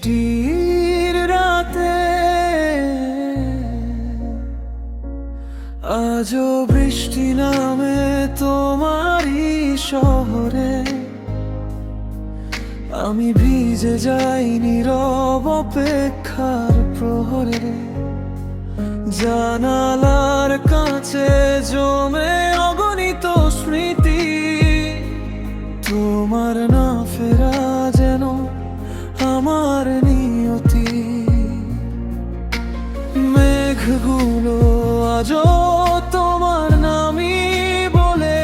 বৃষ্টির রাতে আজও বৃষ্টি নামে তোমারই শহরে, আমি ভিজে যাই নীরব অপেক্ষার প্রহরে। জানালার কাছে জমে অগণিত স্মৃতি, তোমার না ফেরা যেন আমার নিয়তি। মেঘগুলো আজও তোমার নামই বলে,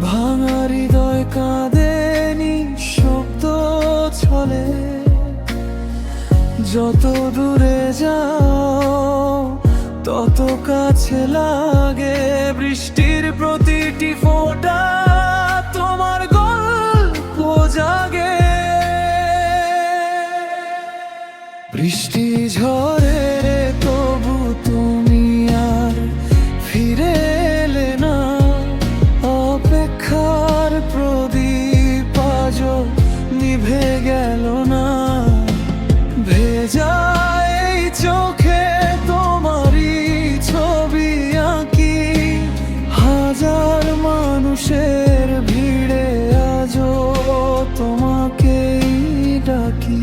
ভাঙা হৃদয় কাঁদে নিঃশব্দ ছলে। যত দূরে যাও তত কাছে লাগে, বৃষ্টির প্রতিটি ফোঁটা তোমার গল্প জাগে। বৃষ্টি ঝরে তবু তুমি আর ফিরে এলে না, অপেক্ষার প্রদীপ আজও নিভে গেল না। ভেজা এই চোখে তোমারই ছবি আঁকি, হাজার মানুষের ভিড়ে আজও তোমাকেই ডাকি।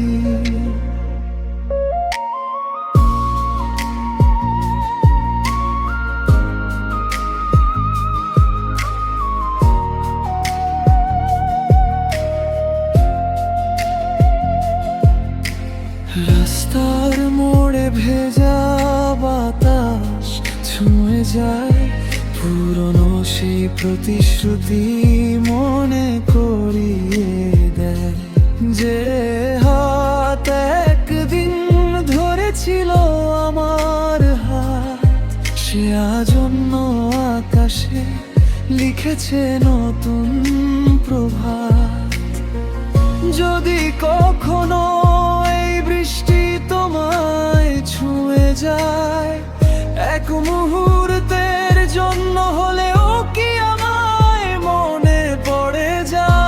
রাস্তার মোড়ে ভেজা বাতাস ছুঁয়ে যায়, পুরনো সেই প্রতিশ্রুতি মনে করিয়ে দেয়। যে হাত একদিন ধরেছিল আমার হাত, সে আজ অন্য আকাশে লিখেছে নতুন প্রভাত। যদি কখনো বৃষ্টি তোমায় ছুঁয়ে যায়, এক মুহূর্তের জন্য হলেও কি আমায় মনে পড়ে যায়।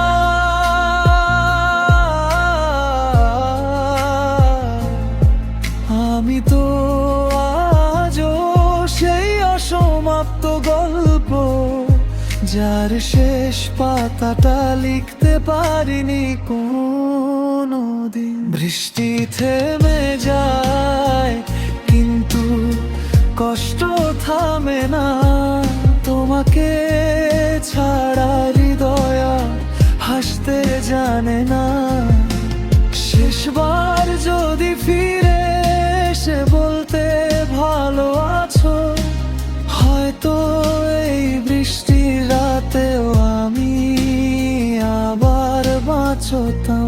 আমি তো আজও সেই অসমাপ্ত গল্প, যার শেষ পাতাটা লিখতে পারিনি কোনোদিন। বৃষ্টি থেমে যায় কিন্তু কষ্ট থামে না, তোমাকে ছাড়া হৃদয় হাসতে জানে না। শেষবার যদি ফিরে এসে বলতে ভালো আছো, হয়তো এই বৃষ্টির রাতেও আমি আবার বাঁচতাম।